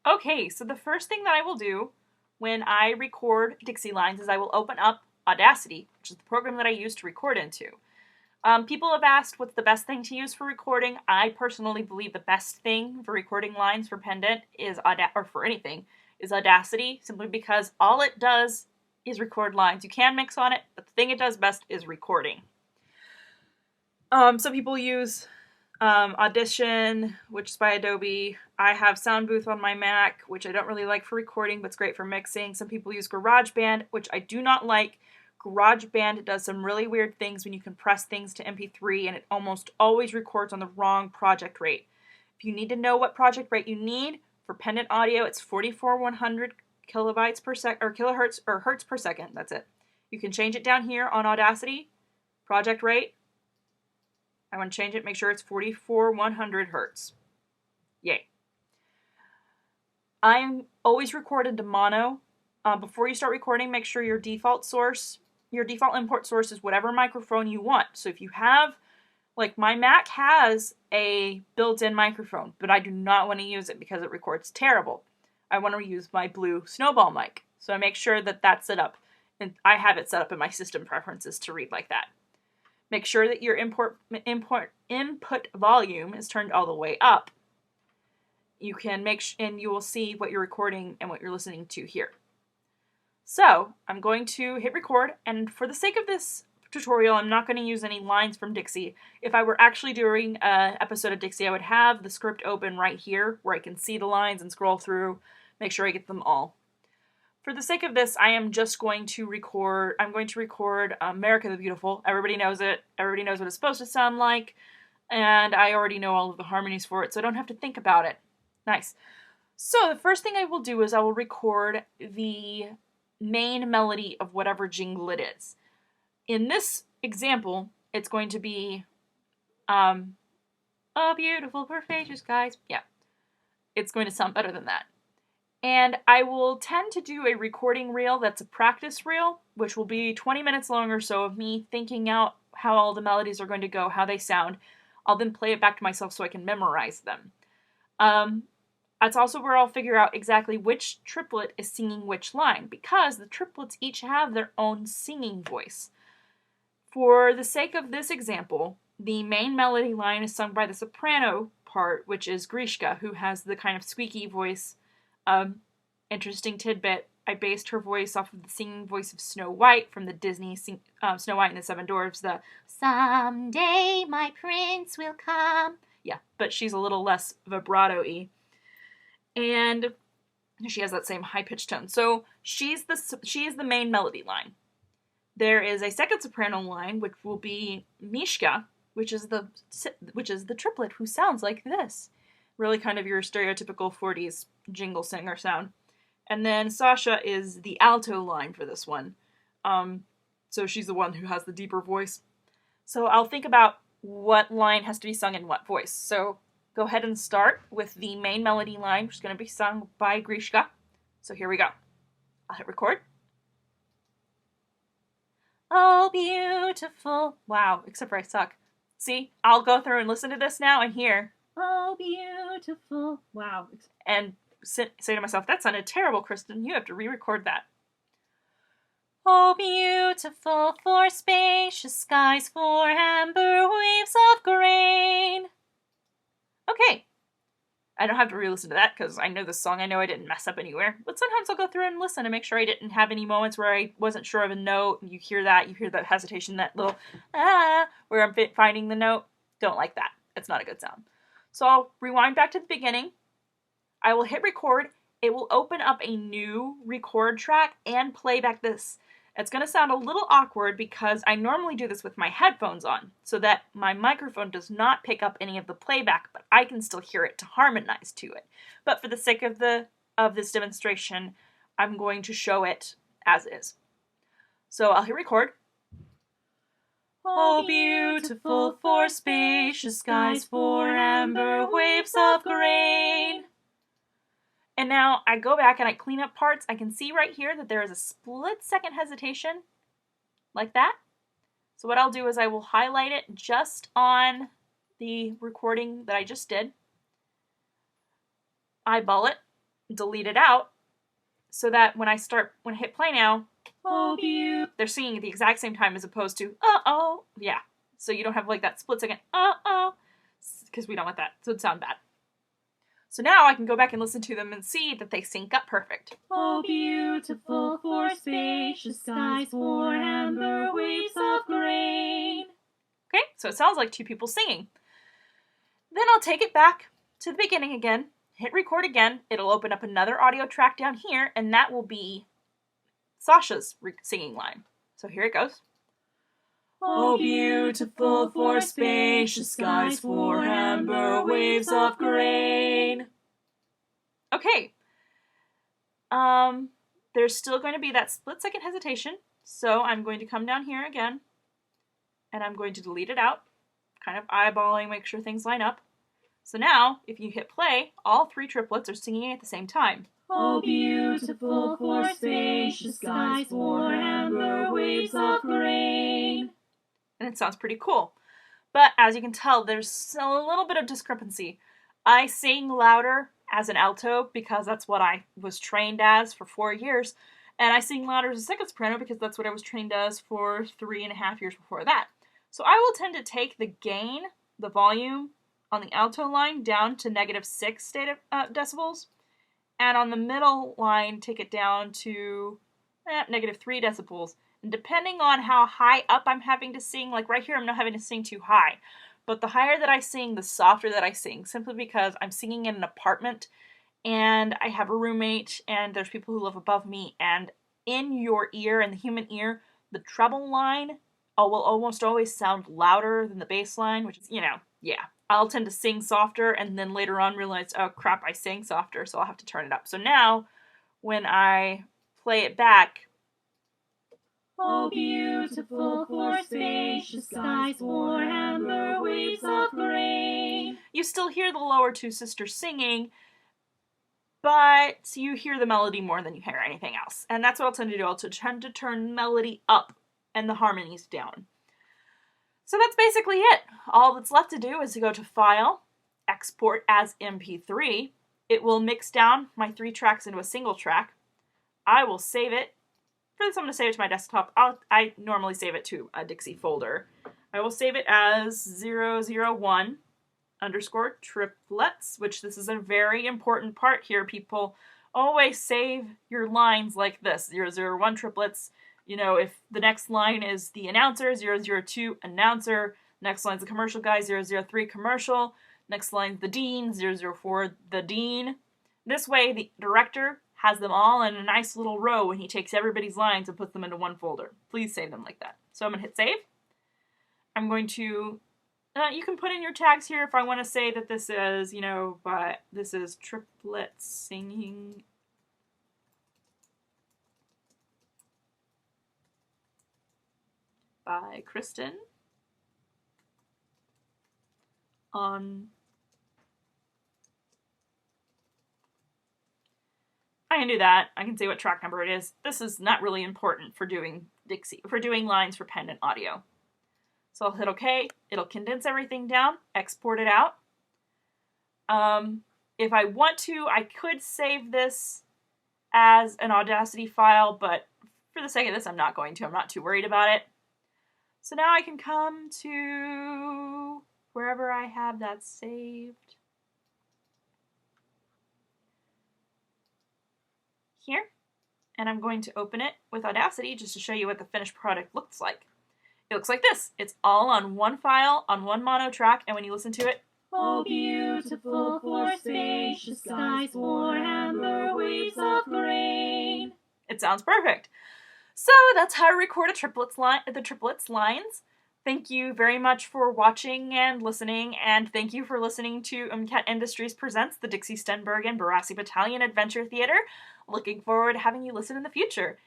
Okay, so the first thing that I will do when I record Dixie lines is I will open up Audacity, which is the program that I use to record into. People have asked what's the best thing to use for recording. I personally believe the best thing for recording lines for Pendant is or for anything is Audacity, simply because all it does is record lines. You can mix on it, but the thing it does best is recording. Some people use Audition, which is by Adobe. I have Sound Booth on my Mac, which I don't really like for recording, but it's great for mixing. Some people use GarageBand, which I do not like. GarageBand does some really weird things when you compress things to MP3, and it almost always records on the wrong project rate. If you need to know what project rate you need for Pendant audio, it's 44100 kilobytes per second, or kilohertz, or hertz per second. That's it. You can change it down here on Audacity. Project rate. I want to change it, make sure it's 44100 hertz. Yay. I'm always recorded to mono. Before you start recording, make sure your default import source is whatever microphone you want. So if you have, like my Mac has a built-in microphone, but I do not want to use it because it records terrible. I want to use my Blue Snowball mic. So I make sure that that's set up, and I have it set up in my system preferences to read like that. Make sure that your input volume is turned all the way up. You can and you will see what you're recording and what you're listening to here. So I'm going to hit record, and for the sake of this tutorial, I'm not going to use any lines from Dixie. If I were actually doing an episode of Dixie, I would have the script open right here where I can see the lines and scroll through, make sure I get them all. For the sake of this, I am just going to record, America the Beautiful. Everybody knows it. Everybody knows what it's supposed to sound like. And I already know all of the harmonies for it, so I don't have to think about it. Nice. So the first thing I will do is I will record the main melody of whatever jingle it is. In this example, it's going to be, "Oh, beautiful, perspicacious skies." Yeah. It's going to sound better than that. And I will tend to do a recording reel that's a practice reel, which will be 20 minutes long or so of me thinking out how all the melodies are going to go, how they sound. I'll then play it back to myself so I can memorize them. That's also where I'll figure out exactly which triplet is singing which line, because the triplets each have their own singing voice. For the sake of this example, the main melody line is sung by the soprano part, which is Grishka, who has the kind of squeaky voice. Interesting tidbit, I based her voice off of the singing voice of Snow White from the Disney Snow White and the Seven Dwarfs, the "Someday my prince will come." Yeah, but she's a little less vibrato-y. And she has that same high-pitched tone. So she is the main melody line. There is a second soprano line, which will be Mishka, which is the triplet who sounds like this. Really kind of your stereotypical 40s jingle singer sound. And then Sasha is the alto line for this one. So she's the one who has the deeper voice. So I'll think about what line has to be sung in what voice. So go ahead and start with the main melody line, which is going to be sung by Grishka. So here we go. I'll hit record. "Oh, beautiful." Wow, except for I suck. See, I'll go through and listen to this now and hear, "Oh, beautiful." Wow. And say to myself, that sounded terrible, Kristen. You have to re-record that. "Oh, beautiful, for spacious skies, for amber waves of grain." Okay. I don't have to re-listen to that because I know this song. I know I didn't mess up anywhere. But sometimes I'll go through and listen to make sure I didn't have any moments where I wasn't sure of a note. And you hear that hesitation, that little where I'm finding the note. Don't like that. It's not a good sound. So I'll rewind back to the beginning. I will hit record. It will open up a new record track and play back this. It's going to sound a little awkward because I normally do this with my headphones on so that my microphone does not pick up any of the playback, but I can still hear it to harmonize to it. But for the sake of this demonstration, I'm going to show it as is. So I'll hit record. "Oh, beautiful, for spacious skies, for amber waves of grain." And now I go back and I clean up parts. I can see right here that there is a split-second hesitation, like that. So what I'll do is I will highlight it just on the recording that I just did. Eyeball it. delete it out so that when I hit play now, they're singing at the exact same time as opposed to, uh-oh. Yeah. So you don't have like that split second, uh-oh, because we don't want that. So it'd sound bad. So now I can go back and listen to them and see that they sync up perfect. Oh, beautiful for spacious skies, for amber waves of grain. Okay, so it sounds like two people singing. Then I'll take it back to the beginning again, hit record again. It'll open up another audio track down here, and that will be Sasha's singing line. So here it goes. Oh, beautiful for spacious skies, for amber waves of grain. Okay. There's still going to be that split second hesitation, so I'm going to come down here again, and I'm going to delete it out, kind of eyeballing, make sure things line up. So now, if you hit play, all three triplets are singing at the same time. Oh, beautiful for spacious skies, for amber waves of grain. And it sounds pretty cool. But as you can tell, there's a little bit of discrepancy. I sing louder as an alto because that's what I was trained as for 4 years. And I sing louder as a second soprano because that's what I was trained as for 3.5 years before that. So I will tend to take the gain, the volume, on the alto line down to -6 decibels. And on the middle line, take it down to -3 decibels. And depending on how high up I'm having to sing, like right here, I'm not having to sing too high. But the higher that I sing, the softer that I sing, simply because I'm singing in an apartment and I have a roommate and there's people who live above me. And in your ear, in the human ear, the treble line will almost always sound louder than the bass line, which is, yeah. I'll tend to sing softer and then later on realize, oh crap, I sang softer, so I'll have to turn it up. So now, when I play it back, oh, beautiful for spacious skies, for amber waves of grain. You still hear the lower two sisters singing, but you hear the melody more than you hear anything else. And that's what I'll tend to do. I'll tend to turn melody up and the harmonies down. So that's basically it. All that's left to do is to go to File, Export as MP3. It will mix down my 3 tracks into a single track. I will save it. For this, I'm going to save it to my desktop. I normally save it to a Dixie folder. I will save it as 001_triplets, which this is a very important part here. People always save your lines like this, 001 triplets. If the next line is the announcer, 002 announcer, next line's the commercial guy, 003 commercial, next line's the dean, 004 the dean. This way, the director has them all in a nice little row when he takes everybody's lines and puts them into one folder. Please save them like that. So I'm going to hit save. I'm going to, you can put in your tags here if I want to say that this is, but this is Triplets Singing by Kristen on... I can do that. I can say what track number it is. This is not really important for doing lines for Pendant audio. So I'll hit OK. It'll condense everything down, export it out. If I want to, I could save this as an Audacity file, but for the sake of this, I'm not going to. I'm not too worried about it. So now I can come to wherever I have that saved. Here. And I'm going to open it with Audacity just to show you what the finished product looks like. It looks like this. It's all on one file, on one mono track, and when you listen to it, oh, beautiful for spacious skies, for amber waves of grain. It sounds perfect. So that's how I record the triplets lines. Thank you very much for watching and listening, and thank you for listening to Umket Industries Presents the Dixie, Stenberg, and Brassy Battalion Adventure Theater. Looking forward to having you listen in the future.